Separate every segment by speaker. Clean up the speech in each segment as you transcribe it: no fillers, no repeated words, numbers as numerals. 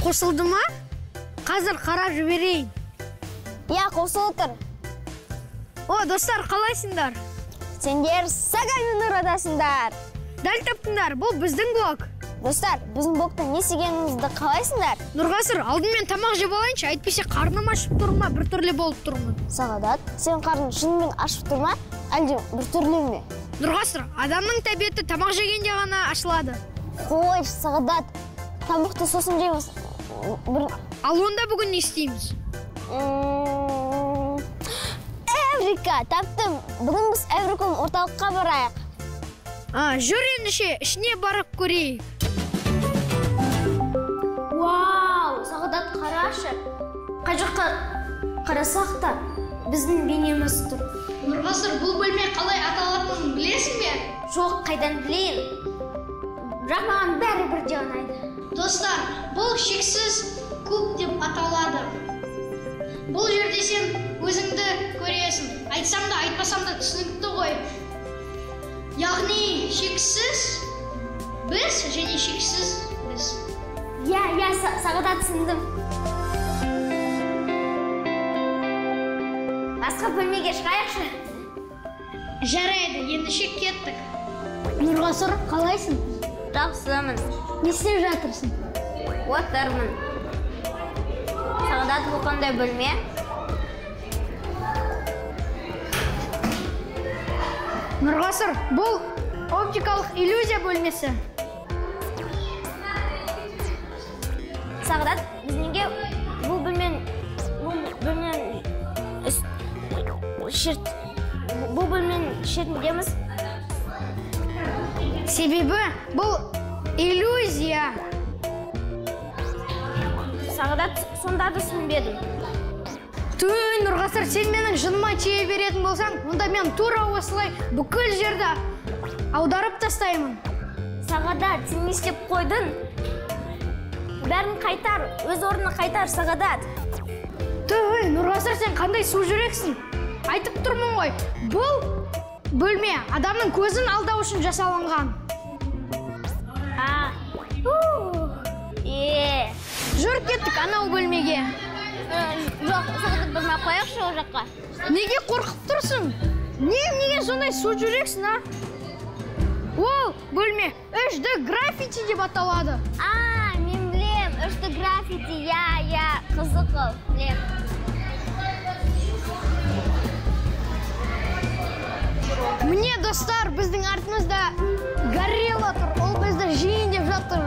Speaker 1: Қосылды ма? Қазір қарап жіберейін.
Speaker 2: Я қосылып тұр.
Speaker 1: О, достар, қалайсыңдар?
Speaker 2: Сендер Сагамен ұрадасыңдар.
Speaker 1: Дәл таптыңдар, бұл біздің блог.
Speaker 2: Достар, біздің блогта не істегенімізді қалайсыңдар?
Speaker 1: Нұрғасыр, алдымен тамақ жеп алайыншы, әйтпесе қарным ашып тұр ма, біртүрлі болып тұрмын.
Speaker 2: Сағадат, сен қарның шынымен ашып тұр ма, әлде біртүрлі ме?
Speaker 1: Нұрғасыр, адамның тәбеті тамақ жегенде ғана ашылады.
Speaker 2: Қой, Сағадат, тамақты сосын жейміз.
Speaker 1: Ал онда бүгін не істейміз?
Speaker 2: Эврика, таптым. Бүгін біз Эвриком орталыққа барайық.
Speaker 1: Жүр ендіше, ішіне барып көрейік.
Speaker 2: Вау, Сағадат, қарашы. Қай жаққа қарасақ та біздің бейнеміз тұр.
Speaker 1: Нұрғасыр, бұл бөлме қалай аталатынын білесің бе?
Speaker 2: Жоқ, қайдан білейін. Бірақ маған бәрі бірдей ұнайды.
Speaker 1: Достар, бұл шексіз куб деп аталады. Бұл жерде сен өзіңді көресің. Айтсам да, айтпасам да түсінікті ғой. Яғни шексіз біз және шексіз біз.
Speaker 2: Я Сағадат түсіндім. Басқа бөлмеге шығайықшы.
Speaker 1: Жарайды, ендіше кеттік.
Speaker 2: Нұрғасыр, қалайсың? Жақсымын.
Speaker 1: Не істеп жатырсың?
Speaker 2: Отырмын. Сағадат, бұл қандай бөлме?
Speaker 1: Нұрғасыр, бұл оптикалық иллюзия бөлмесі.
Speaker 2: Сағадат, біз неге бұл бөлменің шетіндеміз?
Speaker 1: Себебі бұл иллюзия.
Speaker 2: Сағадат, сонда да түсінбедім.
Speaker 1: Түн, Нұрғасыр, сен менің жыныма тие беретін болсаң, онда мен тура осылай бүкіл жерді аударып тастаймын.
Speaker 2: Сағадат, сен не істеп қойдың? Бәрін қайтар, өз орнына қайтар, Сағадат.
Speaker 1: Түн, Нұрғасыр, сен қандай су жүрексің? Айтып тұрмын ғой, бұл бөлме адамның көзін алдау үшін жасалынған. Жүр кеттік анау бөлмеге.
Speaker 2: Жоқ, Сағадат, бармай қояқшы ол жаққа.
Speaker 1: Неге қорқып тұрсың? Неге сондай су жүрексің, а? Ол бөлме 3D граффити деп аталады.
Speaker 2: Мен білем, 3D граффити, я, қызық ол, білем.
Speaker 1: Міне, достар, біздің артымызда горилла тұр, ол бізді жейін деп жатыр.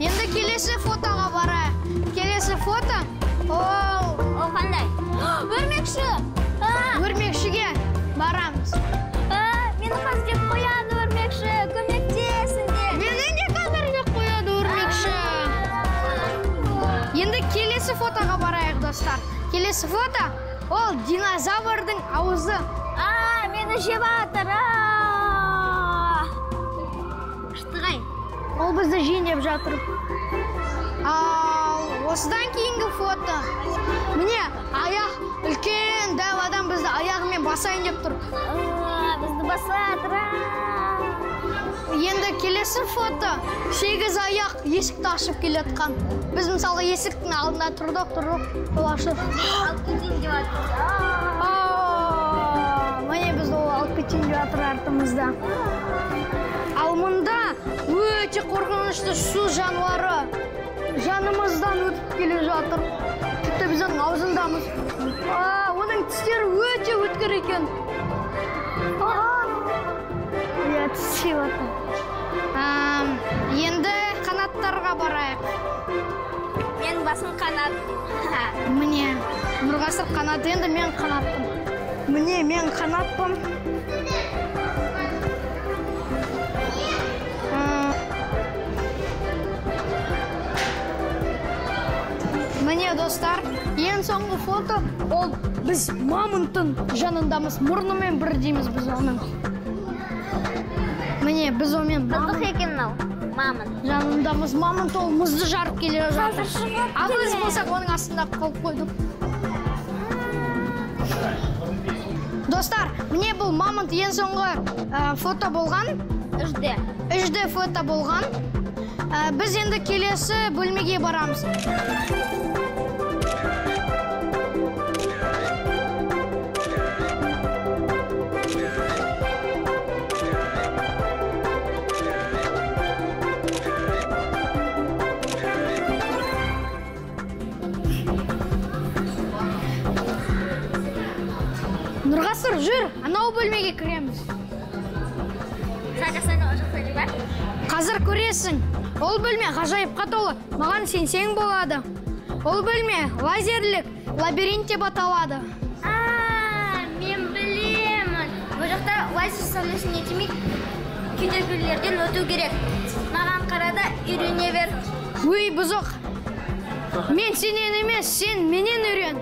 Speaker 1: Енді келесі фотоға барайық. Келесі фото,
Speaker 2: Ол қандай? Өрмекші!
Speaker 1: Өрмекшіге барамыз.
Speaker 2: Мені қазір деп қояды өрмекші, көмектесіңдер.
Speaker 1: Менің де қазір деп қояды өрмекші. Енді келесі фотоға барайық, достар. Келесі фото, ол динозаврдың аузы.
Speaker 2: Мені жеп атыр. Штығай.
Speaker 1: Ол бізді жейін деп жатыр. Осыдан кейінгі фото. Міне, аяқ үлкен дәу адам бізді аяғымен басайын деп тұр.
Speaker 2: Бізді басатыр.
Speaker 1: Енді келесі фото. 8 аяқ есікті ашып келетқан. Біз мысалы есіктің алдында тұрдық, ол ашып.
Speaker 2: Алып кетейін деп атыр.
Speaker 1: Міне біз ол алып кетейін деп жатыр артымызда. Ал мұнда өте қорқынышты су жануары жанымыздан өтіп келе жатыр. Тіпті біздің аузындамыз. Оның тістері өте өткір екен. Тістеп жатыр. Енді қанаттарға барайық.
Speaker 2: Мен басым қанат.
Speaker 1: Міне, Нұрғасыр қанат, енді мен қанатпын. Міне, мен қанатпын. Міне, достар, ең соңғы фото, ол біз мамонттың жанындамыз, мұрнымен бірдейміз біз оның. Міне, біз омен
Speaker 2: Қызық екен ау. мамонт.
Speaker 1: Жанымдамыз мамонт, ол мұзды жарып келе жатыр.
Speaker 2: Қазір шығып
Speaker 1: А біз
Speaker 2: келе.
Speaker 1: болсақ оның астында қалып қойдық. Достар, міне бұл мамонт ең соңғы фото болған. 3D фото болған. Біз енді келесі бөлмеге барамыз. Нұрғасыр, жүр, анау бөлмеге кіреміз. Қазір көресің, ол бөлме ғажайыпқа толы, маған сенсең болады. Ол бөлме лазерлік лабиринт деп аталады.
Speaker 2: Мен білемін. Бұл жақта лазер сәулесіне тимей кедергілерден өту керек. Маған қарада үйрене бер.
Speaker 1: Өй, бұзық. Мен сенен емес, сен менен үйрен.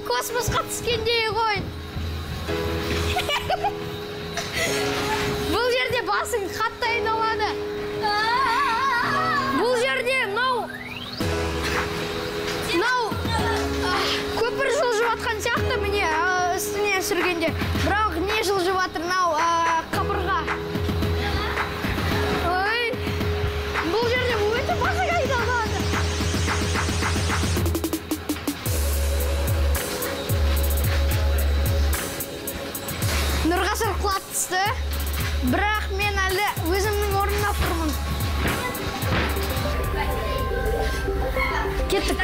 Speaker 1: Космосқа түскендей ғой. Бұл жерде басың қатты айналады. Бұл жерде көпір жылжып жатқан сияқты міне үстіне сүргенде. Бірақ не жылжып жатыр қабырға. Бұл жерде өте басың айналады. Нұрғасыр құлап түсті, бірақ мен әлі өзімнің орнына тұрмын. Кеттік.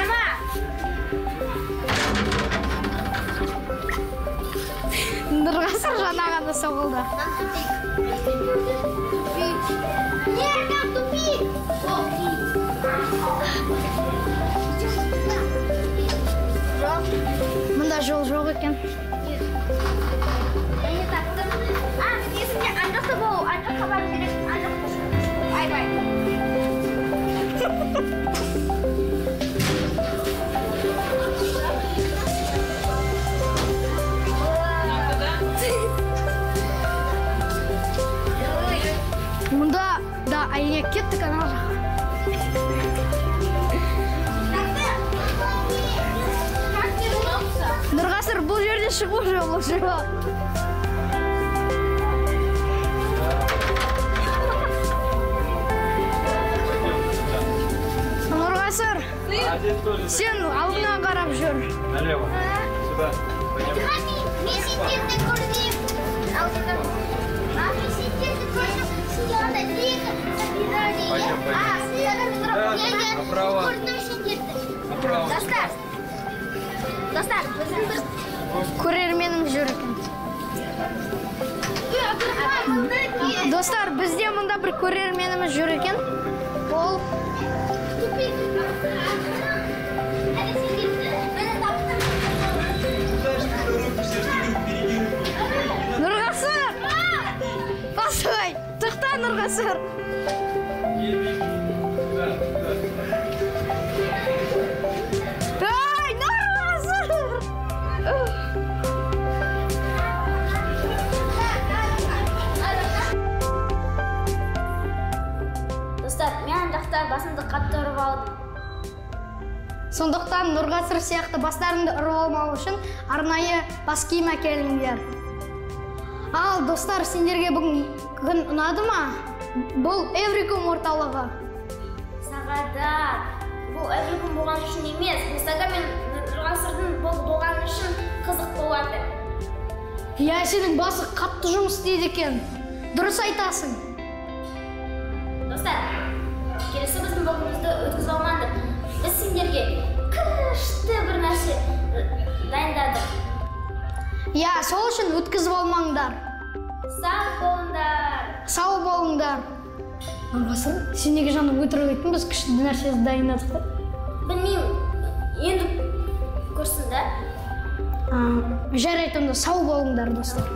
Speaker 1: Нұрғасыр жаңа ғана соғылды. Мұнда жол жоқ екен. Мұнда да әйнек кеттік ана жаққа. Нұрғасыр, бұл жерде шығу жолы жоқ. Нұрғасыр, сен алдына қарап жүр.
Speaker 3: Налево. Сюда.
Speaker 2: Мен сендерді көрдім. Мен сендерді көрдім. Сендерді Достар, біздің бір
Speaker 1: көрерменім жүр екен. Достар, бізде мұнда бір көрерменіміз жүр екен. Ол Нұрғасыр! Постой! Тоқта, Нұрғасыр! Ай, Нұрғасыр!
Speaker 2: Достар, мен жақтар басымды қатты ұрып алдым.
Speaker 1: Сондықтан Нұрғасыр сияқты бастарыңды ұрып алмау үшін арнайы бас киім әкеліңдер. Ал достар, сендерге бүгін күн ұнады ма? Бұл Эвриком орталығы.
Speaker 2: Сағадат, бұл әйел күн болған үшін емес, мысалға мен ғасырдың болғаны үшін қызық болады.
Speaker 1: Я сенің басы қатты жұмыс істейді екен. Дұрыс айтасың.
Speaker 2: Достар, келесі біздің блогымызды өткізіп алмадық. Біз сендерге күшті бір нәрсе дайындадық.
Speaker 1: Я, сол үшін өткізіп алмаңдар.
Speaker 2: Сау болыңдар.
Speaker 1: Сау болыңдар. Ғасыр, сен неге жаңа өтірік айттың, біз күшті нәрсе дайындадық та?
Speaker 2: Білмеймін, енді көрсін да.
Speaker 1: Жарайды, онда сау болыңдар, достар.